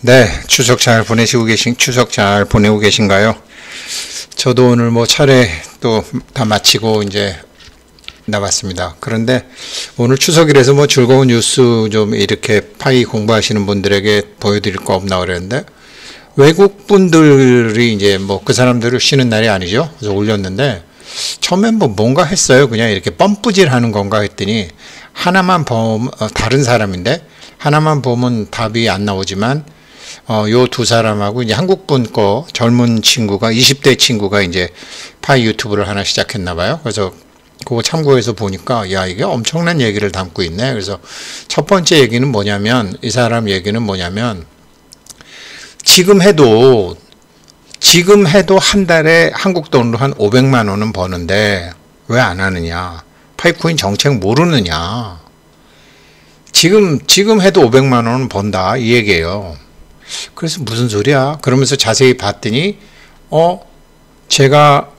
네, 추석 잘 보내고 계신가요? 저도 오늘 차례 또 다 마치고 이제 나왔습니다. 그런데 오늘 추석이라서 즐거운 뉴스 좀 이렇게 파이 공부하시는 분들에게 보여드릴 거 없나 그랬는데, 외국 분들이 이제 그 사람들을 쉬는 날이 아니죠. 그래서 올렸는데, 처음엔 뭔가 했어요. 그냥 이렇게 뻔뿌질 하는 건가 했더니, 하나만 보면, 다른 사람인데, 하나만 보면 답이 안 나오지만, 요 두 사람하고 이제 한국분 젊은 친구가 20대 친구가 이제 파이 유튜브를 하나 시작했나 봐요. 그래서 그거 참고해서 보니까 야, 이게 엄청난 얘기를 담고 있네. 그래서 첫 번째 얘기는 뭐냐면, 이 사람 얘기는 뭐냐면, 지금 해도 한 달에 한국 돈으로 한 500만 원은 버는데 왜 안 하느냐? 파이코인 정책 모르느냐? 지금 해도 500만 원은 번다 이 얘기예요. 그래서 무슨 소리야? 그러면서 자세히 봤더니 제가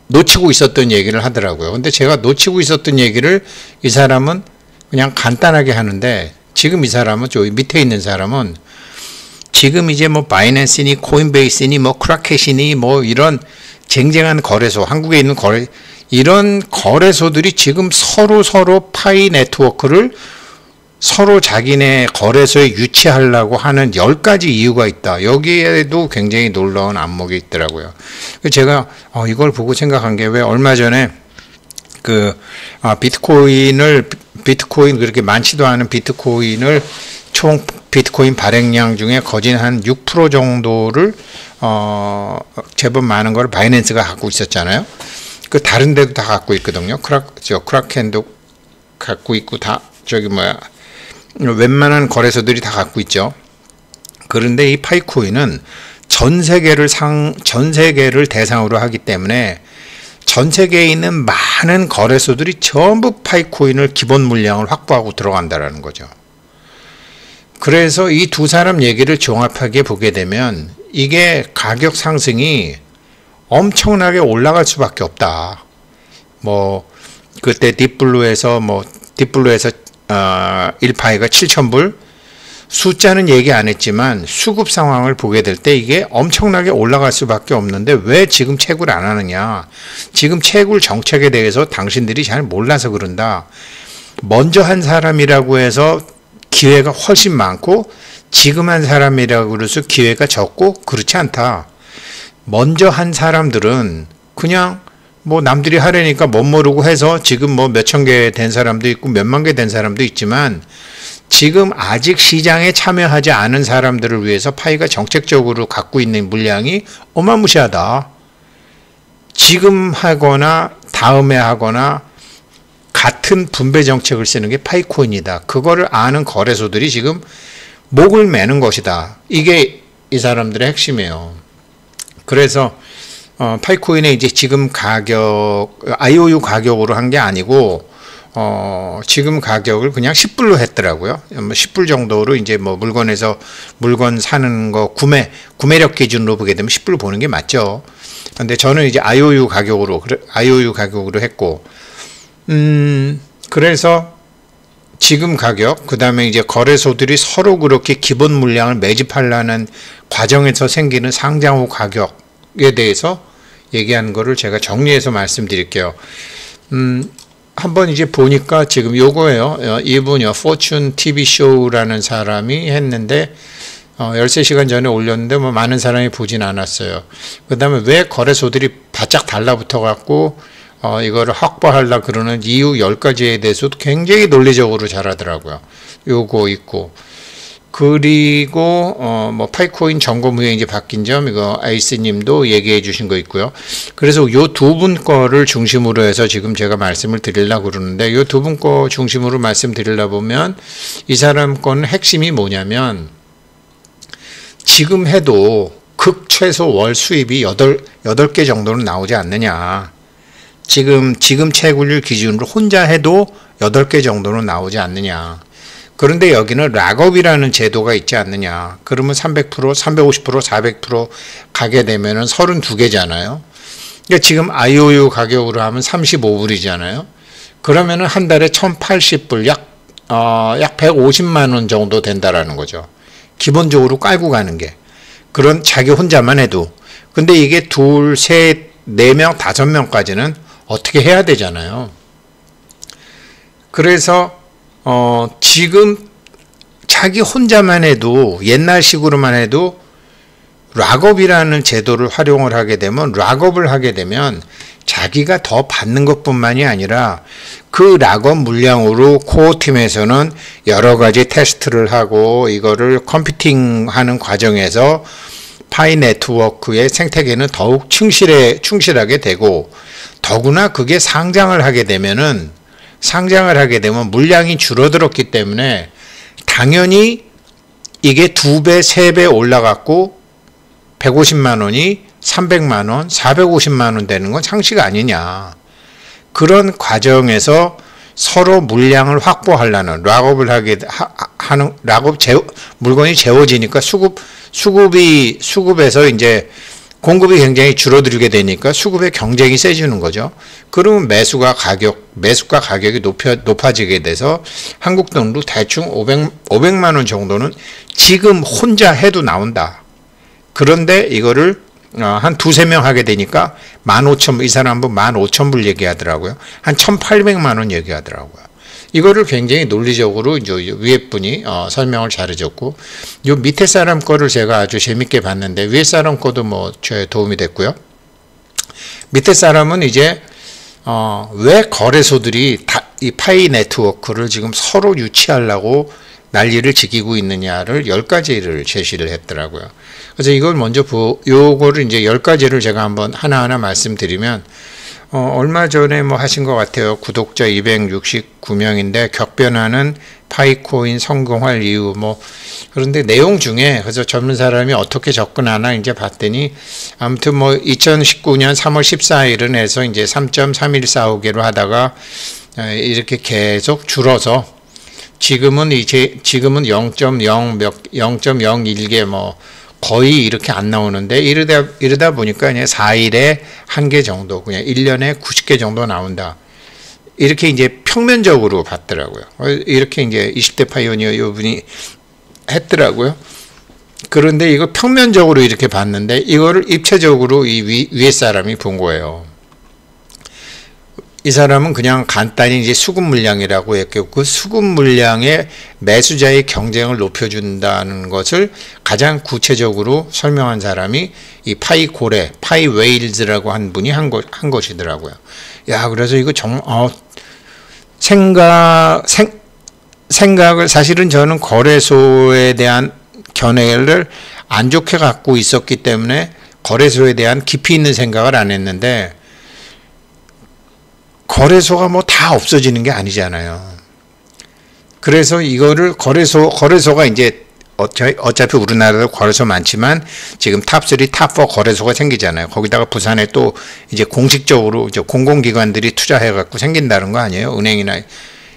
놓치고 있었던 얘기를 하더라고요. 근데 제가 놓치고 있었던 얘기를 이 사람은 그냥 간단하게 하는데, 지금 이 사람은 저 밑에 있는 사람은 지금 이제 바이낸스니 코인베이스니 크라켓이니 이런 쟁쟁한 거래소, 한국에 있는 이런 거래소들이 지금 서로 파이 네트워크를 서로 자기네 거래소에 유치하려고 하는 10가지 이유가 있다. 여기에도 굉장히 놀라운 안목이 있더라고요. 제가 이걸 보고 생각한 게, 왜 얼마 전에 비트코인 그렇게 많지도 않은 비트코인을 총 비트코인 발행량 중에 거진 한 6% 정도를 제법 많은 걸 바이낸스가 갖고 있었잖아요. 다른 데도 다 갖고 있거든요. 크라켄도 갖고 있고 웬만한 거래소들이 다 갖고 있죠. 그런데 이 파이코인은 전 세계를 대상으로 하기 때문에 전 세계에 있는 많은 거래소들이 전부 파이코인을 기본 물량을 확보하고 들어간다라는 거죠. 그래서 이 두 사람 얘기를 종합하게 보게 되면 이게 가격 상승이 엄청나게 올라갈 수밖에 없다. 그때 딥블루에서 1파이가 7,000불, 숫자는 얘기 안 했지만 수급 상황을 보게 될 때 이게 엄청나게 올라갈 수밖에 없는데 왜 지금 채굴 안 하느냐? 지금 채굴 정책에 대해서 당신들이 잘 몰라서 그런다. 먼저 한 사람이라고 해서 기회가 훨씬 많고, 지금 한 사람이라고 해서 기회가 적고 그렇지 않다. 먼저 한 사람들은 그냥 남들이 하려니까 못 모르고 해서 지금 몇천 개 된 사람도 있고 몇만 개 된 사람도 있지만, 지금 아직 시장에 참여하지 않은 사람들을 위해서 파이가 정책적으로 갖고 있는 물량이 어마무시하다. 지금 하거나 다음에 하거나 같은 분배 정책을 쓰는 게 파이코인이다. 그거를 아는 거래소들이 지금 목을 매는 것이다. 이게 이 사람들의 핵심이에요. 그래서 파이코인의 이제 지금 가격, IOU 가격으로 한 게 아니고, 지금 가격을 그냥 10불로 했더라고요. 10불 정도로 이제 물건 사는 거 구매력 기준으로 보게 되면 10불 보는 게 맞죠. 근데 저는 이제 IOU 가격으로 했고, 그래서 지금 가격, 그 다음에 이제 거래소들이 서로 그렇게 기본 물량을 매집하려는 과정에서 생기는 상장 후 가격에 대해서 얘기하는 거를 제가 정리해서 말씀드릴게요. 한번 이제 보니까 지금 요거예요. 이분이요. 포춘 TV 쇼라는 사람이 했는데, 13시간 전에 올렸는데 많은 사람이 보진 않았어요. 그 다음에 왜 거래소들이 바짝 달라붙어 갖고 이거를 확보하려고 그러는 이유 10가지에 대해서도 굉장히 논리적으로 잘하더라고요. 요거 있고. 그리고 파이코인 점검 후에 이제 바뀐 점, 이거 아이스 님도 얘기해 주신 거 있고요. 그래서 요 두 분 거를 중심으로 해서 지금 제가 말씀을 드리려고 그러는데, 요 두 분 거 중심으로 말씀드리려 보면 이 사람 거는 핵심이 뭐냐면, 지금 해도 극최소 월 수입이 8개 정도는 나오지 않느냐. 지금 채굴률 기준으로 혼자 해도 8개 정도는 나오지 않느냐. 그런데 여기는 락업이라는 제도가 있지 않느냐. 그러면 300%, 350%, 400% 가게 되면은 32개잖아요. 그러니까 지금 IOU 가격으로 하면 35불이잖아요. 그러면은 한 달에 1,080불, 약 150만 원 정도 된다라는 거죠. 기본적으로 깔고 가는 게. 그런 자기 혼자만 해도. 근데 이게 둘, 셋, 4명, 5명까지는 어떻게 해야 되잖아요. 그래서 지금 자기 혼자만 해도 옛날식으로만 해도 락업이라는 제도를 활용을 하게 되면 락업을 하게 되면 자기가 더 받는 것뿐만이 아니라 그 락업 물량으로 코어 팀에서는 여러 가지 테스트를 하고 이거를 컴퓨팅하는 과정에서 파이 네트워크의 생태계는 더욱 충실하게 되고 더구나 그게 상장을 하게 되면 물량이 줄어들었기 때문에 당연히 이게 2배, 3배 올라갔고 150만 원이 300만 원, 450만 원 되는 건 상식 아니냐. 그런 과정에서 서로 물량을 확보하려는 락업을 하는 물건이 재워지니까 수급에서 이제 공급이 굉장히 줄어들게 되니까 수급의 경쟁이 세지는 거죠. 그러면 매수가 가격이 높아지게 돼서 한국 돈으로 대충 500만 원 정도는 지금 혼자 해도 나온다. 그런데 이거를 한 2-3명 하게 되니까 15,000불, 이 사람 한번 15,000불 얘기하더라고요. 한 1,800만 원 얘기하더라고요. 이거를 굉장히 논리적으로 이제 위에 분이 설명을 잘해줬고, 요 밑에 사람 거를 제가 아주 재밌게 봤는데 위에 사람 거도 뭐 저에 도움이 됐고요. 밑에 사람은 이제 왜 거래소들이 이 파이 네트워크를 지금 서로 유치하려고 난리를 지키고 있느냐를 10가지를 제시를 했더라고요. 그래서 이걸 먼저 요거를 이제 10가지를 제가 한번 하나하나 말씀드리면, 얼마 전에 뭐 하신 것 같아요. 구독자 269명인데 격변하는 파이코인 성공할 이유 뭐. 그런데 내용 중에 그래서 젊은 사람이 어떻게 접근하나 이제 봤더니 아무튼 뭐 2019년 3월 14일은 해서 이제 3.3145개로 하다가 이렇게 계속 줄어서 지금은 0.01개 뭐 거의 이렇게 안 나오는데 이러다 보니까 그냥 4일에 1개 정도, 그냥 1년에 90개 정도 나온다. 이렇게 이제 평면적으로 봤더라고요. 이렇게 이제 20대 파이오니어 이분이 했더라고요. 그런데 이거 평면적으로 이렇게 봤는데 이거를 입체적으로 이 위에 사람이 본 거예요. 이 사람은 그냥 간단히 이제 수급 물량이라고 했고, 그 수급 물량의 매수자의 경쟁을 높여준다는 것을 가장 구체적으로 설명한 사람이 이 파이 웨일즈라고 한 분이 한 것이더라고요. 야, 그래서 이거 생각을 사실은 저는 거래소에 대한 견해를 안 좋게 갖고 있었기 때문에 거래소에 대한 깊이 있는 생각을 안 했는데, 거래소가 뭐 다 없어지는 게 아니잖아요. 그래서 이거를 거래소가 이제 어차피 우리나라도 거래소 많지만 지금 탑3, 탑4 거래소가 생기잖아요. 거기다가 부산에 또 이제 공식적으로 이제 공공기관들이 투자해갖고 생긴다는 거 아니에요? 은행이나.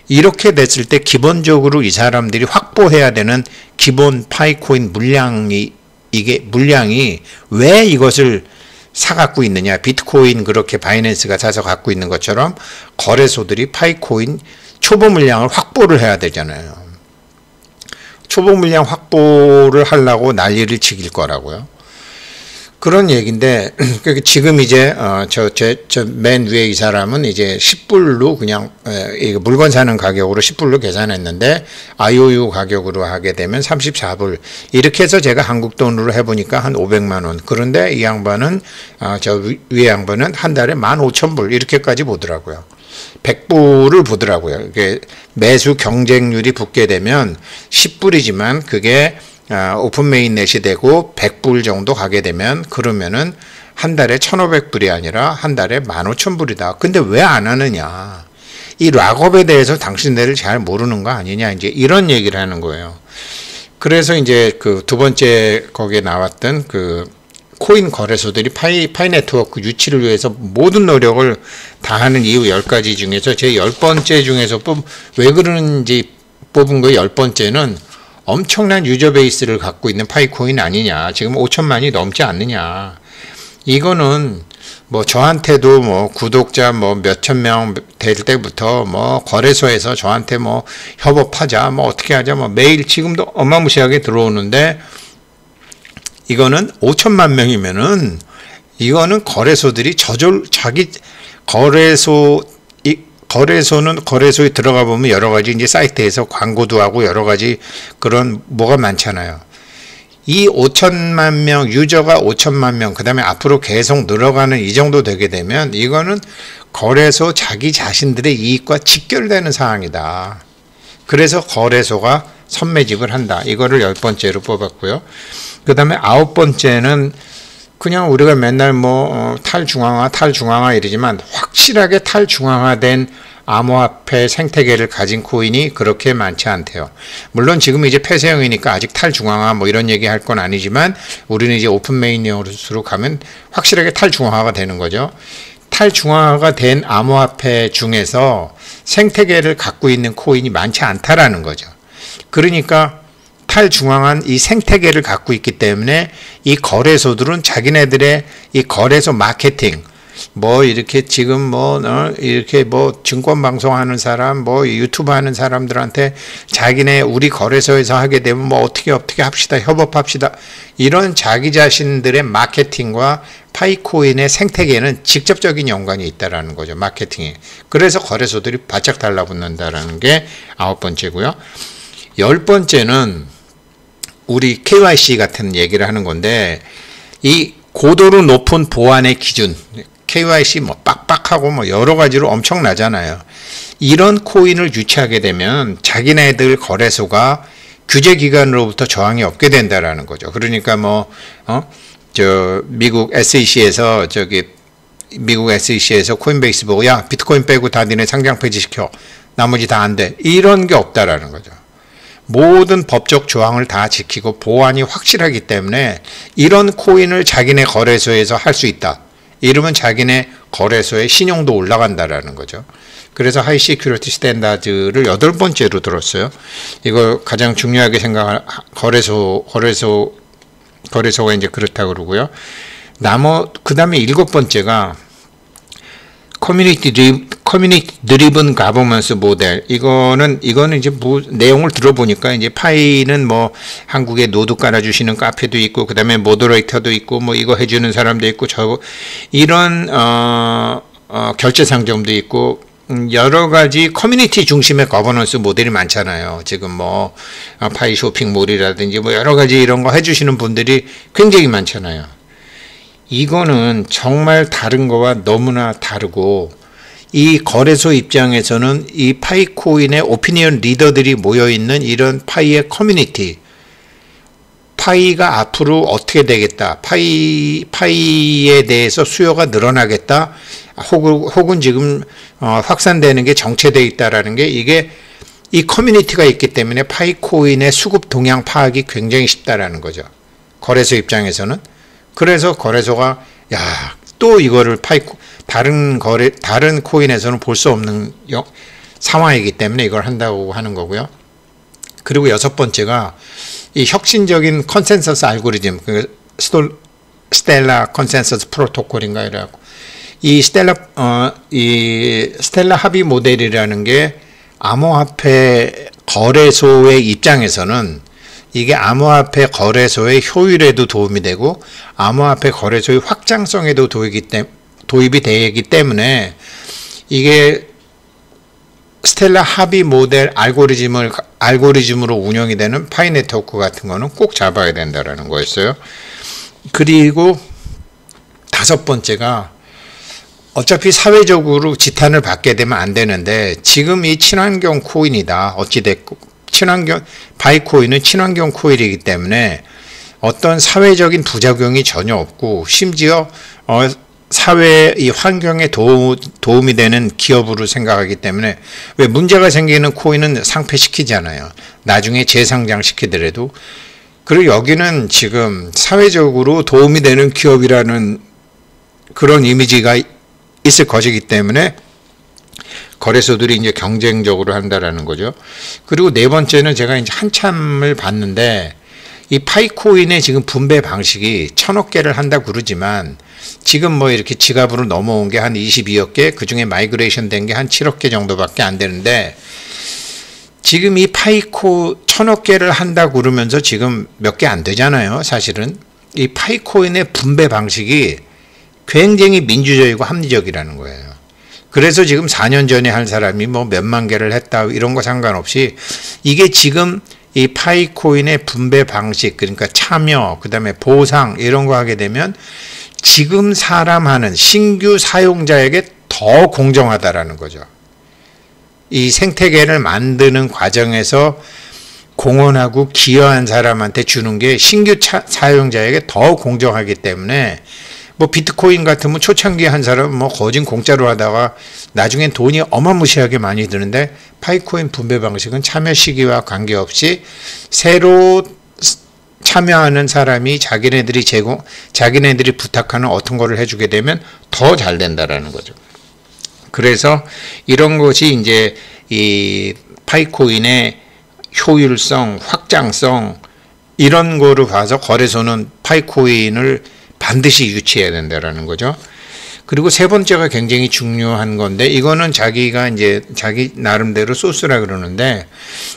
이렇게 됐을 때 기본적으로 이 사람들이 확보해야 되는 기본 파이코인 물량이 왜 이것을 사갖고 있느냐. 비트코인 그렇게 바이낸스가 사서 갖고 있는 것처럼 거래소들이 파이코인 초보 물량을 확보를 해야 되잖아요. 초보 물량 확보를 하려고 난리를 치길 거라고요. 그런 얘기인데, 지금 이제 저 맨 위에 이 사람은 이제 10불로 그냥 물건 사는 가격으로 10불로 계산했는데 IOU 가격으로 하게 되면 34불. 이렇게 해서 제가 한국 돈으로 해보니까 한 500만 원. 그런데 이 양반은 저 위에 양반은 한 달에 15,000불 이렇게까지 보더라고요. 100불을 보더라고요. 이게 매수 경쟁률이 붙게 되면 10불이지만 그게 오픈 메인넷이 되고 100불 정도 가게 되면 그러면은 한 달에 1,500불이 아니라 한 달에 15,000불이다. 근데 왜 안 하느냐. 이 락업에 대해서 당신들을 잘 모르는 거 아니냐. 이제 이런 얘기를 하는 거예요. 그래서 이제 그 두 번째 거기에 나왔던 그 코인 거래소들이 파이 네트워크 유치를 위해서 모든 노력을 다하는 이유 10가지 중에서 제 10번째 중에서 왜 그러는지 뽑은 거 10번째는 엄청난 유저 베이스를 갖고 있는 파이코인 아니냐. 지금 5천만이 넘지 않느냐. 이거는 뭐 저한테도 뭐 구독자 뭐 몇천 명 될 때부터 뭐 거래소에서 저한테 뭐 협업하자 뭐 어떻게 하자 뭐 매일 지금도 어마무시하게 들어오는데, 이거는 5천만 명이면은 이거는 거래소들이 자기 거래소는 거래소에 들어가 보면 여러 가지 이제 사이트에서 광고도 하고 여러 가지 그런 뭐가 많잖아요. 이 5천만 명, 유저가 5천만 명, 그 다음에 앞으로 계속 늘어가는 이 정도 되게 되면 이거는 거래소 자기 자신들의 이익과 직결되는 사항이다. 그래서 거래소가 선매집을 한다. 이거를 10번째로 뽑았고요. 그 다음에 9번째는 그냥 우리가 맨날 뭐 탈중앙화 이러지만 확실하게 탈중앙화된 암호화폐 생태계를 가진 코인이 그렇게 많지 않대요. 물론 지금 이제 폐쇄형이니까 아직 탈중앙화 뭐 이런 얘기 할 건 아니지만 우리는 이제 오픈메인으로 가면 확실하게 탈중앙화가 되는 거죠. 탈중앙화가 된 암호화폐 중에서 생태계를 갖고 있는 코인이 많지 않다라는 거죠. 그러니까 탈중앙한 이 생태계를 갖고 있기 때문에 이 거래소들은 자기네들의 이 거래소 마케팅, 뭐 이렇게 지금 뭐 이렇게 뭐 증권 방송하는 사람, 뭐 유튜브 하는 사람들한테 자기네 우리 거래소에서 하게 되면 뭐 어떻게 합시다, 협업합시다, 이런 자기 자신들의 마케팅과 파이코인의 생태계는 직접적인 연관이 있다라는 거죠. 마케팅에. 그래서 거래소들이 바짝 달라붙는다라는 게 9번째고요. 10번째는 우리 KYC 같은 얘기를 하는 건데, 이 고도로 높은 보안의 기준, KYC 뭐 빡빡하고 뭐 여러 가지로 엄청나잖아요. 이런 코인을 유치하게 되면 자기네들 거래소가 규제기관으로부터 저항이 없게 된다라는 거죠. 그러니까 뭐 미국 SEC에서 코인베이스 보고 야 비트코인 빼고 다 니네 상장 폐지시켜, 나머지 다 안 돼, 이런 게 없다라는 거죠. 모든 법적 조항을 다 지키고 보안이 확실하기 때문에 이런 코인을 자기네 거래소에서 할 수 있다. 이러면 자기네 거래소의 신용도 올라간다라는 거죠. 그래서 하이 시큐리티 스탠다드를 8번째로 들었어요. 이거 가장 중요하게 생각하는 거래소가 이제 그렇다 그러고요. 그 다음에 7번째가 커뮤니티 드리븐 가버넌스 모델. 이거는 이제 내용을 들어보니까 이제 파이는 뭐 한국에 노드 깔아주시는 카페도 있고, 그 다음에 모더레이터도 있고, 뭐 이거 해주는 사람도 있고, 이런 결제 상점도 있고, 여러 가지 커뮤니티 중심의 거버넌스 모델이 많잖아요. 지금 뭐 파이 쇼핑몰이라든지 뭐 여러 가지 이런 거 해주시는 분들이 굉장히 많잖아요. 이거는 정말 다른 거와 너무나 다르고, 이 거래소 입장에서는 이 파이코인의 오피니언 리더들이 모여있는 이런 파이의 커뮤니티, 파이가 앞으로 어떻게 되겠다, 파이에 대해서 수요가 늘어나겠다, 혹은 지금 확산되는 게 정체되어 있다라는 게, 이게 이 커뮤니티가 있기 때문에 파이코인의 수급 동향 파악이 굉장히 쉽다라는 거죠. 거래소 입장에서는. 그래서 거래소가 또 이거를 다른 코인에서는 볼 수 없는 상황이기 때문에 이걸 한다고 하는 거고요. 그리고 6번째가 이 혁신적인 컨센서스 알고리즘, 스텔라 컨센서스 프로토콜인가 이라고, 이 스텔라 합의 모델이라는 게 암호화폐 거래소의 입장에서는 이게 암호화폐 거래소의 효율에도 도움이 되고 암호화폐 거래소의 확장성에도 도입이 되기 때문에, 이게 스텔라 합의 모델 알고리즘으로 운영이 되는 파이 네트워크 같은 거는 꼭 잡아야 된다라는 거였어요. 그리고 5번째가 어차피 사회적으로 지탄을 받게 되면 안 되는데, 지금 이 친환경 코인이다. 어찌됐고 바이코인은 친환경 코인이기 때문에 어떤 사회적인 부작용이 전혀 없고, 심지어 사회 이 환경에 도움이 되는 기업으로 생각하기 때문에, 왜 문제가 생기는 코인은 상폐시키잖아요. 나중에 재상장시키더라도. 그리고 여기는 지금 사회적으로 도움이 되는 기업이라는 그런 이미지가 있을 것이기 때문에 거래소들이 이제 경쟁적으로 한다라는 거죠. 그리고 4번째는 제가 이제 한참을 봤는데, 이 파이코인의 지금 분배 방식이 1000억 개를 한다고 그러지만 지금 뭐 이렇게 지갑으로 넘어온 게 한 22억 개, 그 중에 마이그레이션 된 게 한 7억 개 정도밖에 안 되는데 지금 이 파이코 1000억 개를 한다고 그러면서 지금 몇 개 안 되잖아요. 사실은 이 파이코인의 분배 방식이 굉장히 민주적이고 합리적이라는 거예요. 그래서 지금 4년 전에 한 사람이 뭐 몇만 개를 했다 이런 거 상관없이 이게 지금 이 파이코인의 분배 방식, 그러니까 참여, 그 다음에 보상 이런 거 하게 되면 지금 사람 하는 신규 사용자에게 더 공정하다라는 거죠. 이 생태계를 만드는 과정에서 공헌하고 기여한 사람한테 주는 게 신규 사용자에게 더 공정하기 때문에 뭐 비트코인 같으면 초창기에 한 사람은 뭐 거진 공짜로 하다가 나중엔 돈이 어마무시하게 많이 드는데 파이코인 분배 방식은 참여 시기와 관계없이 새로 참여하는 사람이 자기네들이 부탁하는 어떤 거를 해주게 되면 더 잘 된다라는 거죠. 그래서 이런 것이 이제 이 파이코인의 효율성, 확장성 이런 거로 봐서 거래소는 파이코인을 반드시 유치해야 된다라는 거죠. 그리고 세 번째가 굉장히 중요한 건데 이거는 자기가 이제 자기 나름대로 소스라 그러는데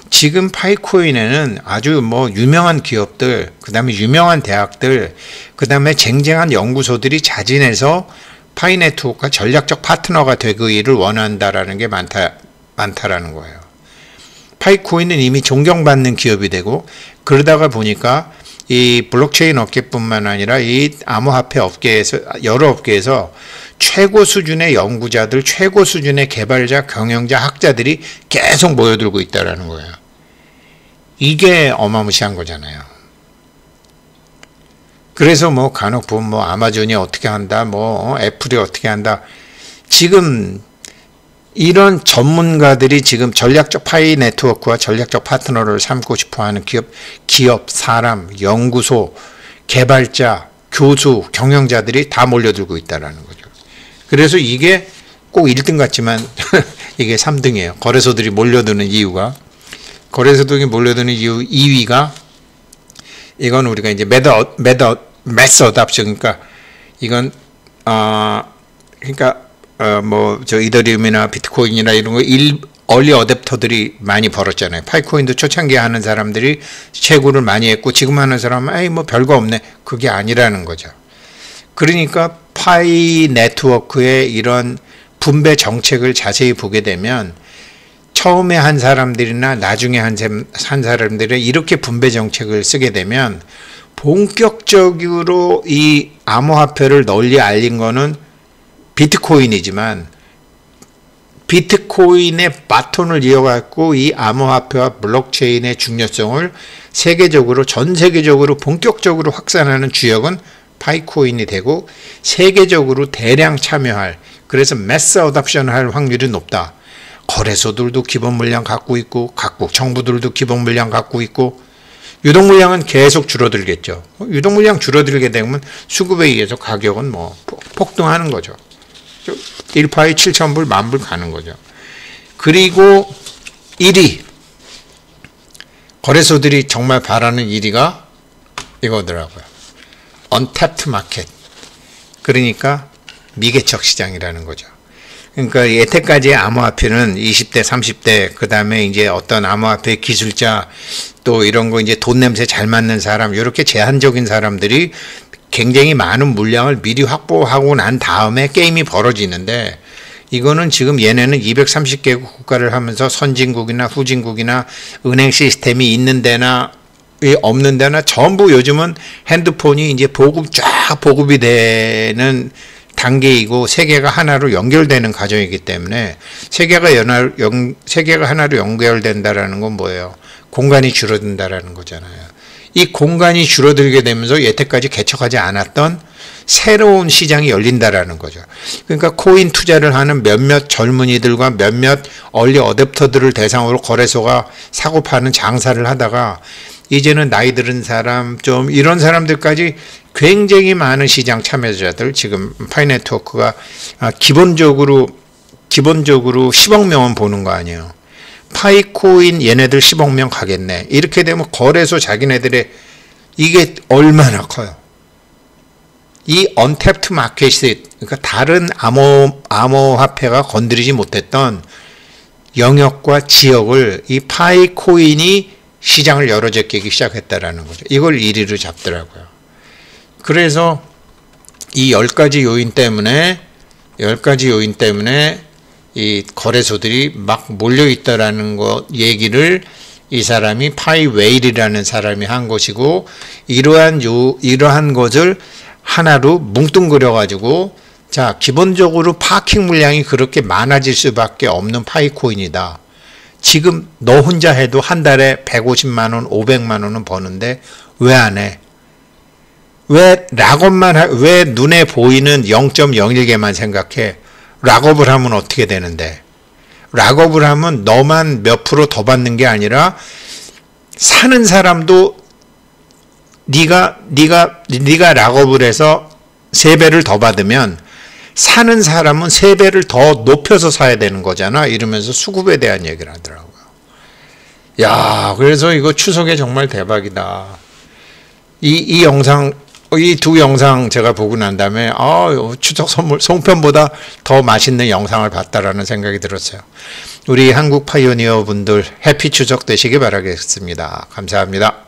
지금 파이코인에는 아주 뭐 유명한 기업들, 그다음에 유명한 대학들, 그다음에 쟁쟁한 연구소들이 자진해서 파이네트워크가 전략적 파트너가 되기를 원한다라는 게 많다라는 거예요. 파이코인은 이미 존경받는 기업이 되고 그러다가 보니까 이 블록체인 업계뿐만 아니라 이 암호화폐 업계에서 여러 업계에서 최고 수준의 연구자들, 최고 수준의 개발자, 경영자, 학자들이 계속 모여들고 있다라는 거예요. 이게 어마무시한 거잖아요. 그래서 뭐 간혹 보면 뭐 아마존이 어떻게 한다, 뭐 애플이 어떻게 한다. 지금 이런 전문가들이 지금 전략적 파이 네트워크와 전략적 파트너를 삼고 싶어하는 기업, 사람, 연구소, 개발자, 교수, 경영자들이 다 몰려들고 있다는 거죠. 그래서 이게 꼭 1등 같지만 이게 3등이에요. 거래소들이 몰려드는 이유가. 거래소들이 몰려드는 이유 2위가 이건 우리가 이제 매스 어답션, 그러니까 이건 그러니까 뭐 저 이더리움이나 비트코인이나 이런 거 얼리 어댑터들이 많이 벌었잖아요. 파이코인도 초창기에 하는 사람들이 채굴을 많이 했고 지금 하는 사람은 아이 뭐 별거 없네. 그게 아니라는 거죠. 그러니까 파이 네트워크의 이런 분배 정책을 자세히 보게 되면 처음에 한 사람들이나 나중에 한 사람들이 이렇게 분배 정책을 쓰게 되면 본격적으로 이 암호화폐를 널리 알린 거는 비트코인이지만 비트코인의 바톤을 이어갖고 이 암호화폐와 블록체인의 중요성을 전 세계적으로 본격적으로 확산하는 주역은 파이코인이 되고 세계적으로 대량 참여할, 그래서 매스 어답션 할 확률이 높다. 거래소들도 기본 물량 갖고 있고 각국 정부들도 기본 물량 갖고 있고 유동 물량은 계속 줄어들겠죠. 유동 물량 줄어들게 되면 수급에 의해서 가격은 뭐 폭등하는 거죠. 1파이 7,000불, 10,000불 가는 거죠. 그리고 1위, 거래소들이 정말 바라는 1위가 이거더라고요. 언탭트 마켓. 그러니까 미개척 시장이라는 거죠. 그러니까 여태까지의 암호화폐는 20대, 30대, 그 다음에 이제 어떤 암호화폐 기술자, 또 이런 거 이제 돈 냄새 잘 맞는 사람, 이렇게 제한적인 사람들이 굉장히 많은 물량을 미리 확보하고 난 다음에 게임이 벌어지는데 이거는 지금 얘네는 230개국 국가를 하면서 선진국이나 후진국이나 은행 시스템이 있는 데나 없는 데나 전부 요즘은 핸드폰이 이제 보급이 되는 단계이고 세계가 하나로 연결되는 과정이기 때문에 세계가 하나로 연결된다라는 건 뭐예요? 공간이 줄어든다라는 거잖아요. 이 공간이 줄어들게 되면서 여태까지 개척하지 않았던 새로운 시장이 열린다라는 거죠. 그러니까 코인 투자를 하는 몇몇 젊은이들과 몇몇 얼리 어댑터들을 대상으로 거래소가 사고 파는 장사를 하다가 이제는 나이 들은 사람, 좀 이런 사람들까지 굉장히 많은 시장 참여자들, 지금 파이네트워크가 기본적으로 10억 명은 보는 거 아니에요. 파이코인 얘네들 10억 명 가겠네. 이렇게 되면 거래소 자기네들의 이게 얼마나 커요. 이 언탭트 마켓이, 그러니까 다른 암호화폐가 건드리지 못했던 영역과 지역을 이 파이코인이 시장을 열어 제끼기 시작했다라는 거죠. 이걸 1위로 잡더라고요. 그래서 이 10가지 요인 때문에 이 거래소들이 막 몰려 있다라는 거 얘기를 이 사람이 파이웨일이라는 사람이 한 것이고, 이러한 것을 하나로 뭉뚱그려 가지고, 자, 기본적으로 파킹 물량이 그렇게 많아질 수밖에 없는 파이코인이다. 지금 너 혼자 해도 한 달에 150만 원, 500만 원은 버는데 왜 안 해? 왜 왜 눈에 보이는 0.01개만 생각해? 락업을 하면 어떻게 되는데? 락업을 하면 너만 몇 프로 더 받는 게 아니라 사는 사람도 네가 락업을 해서 3배를 더 받으면 사는 사람은 3배를 더 높여서 사야 되는 거잖아. 이러면서 수급에 대한 얘기를 하더라고요. 야, 그래서 이거 추석에 정말 대박이다. 이 영상, 이 두 영상 제가 보고 난 다음에 추석 선물 송편보다 더 맛있는 영상을 봤다라는 생각이 들었어요. 우리 한국 파이오니어 분들 해피 추석 되시기 바라겠습니다. 감사합니다.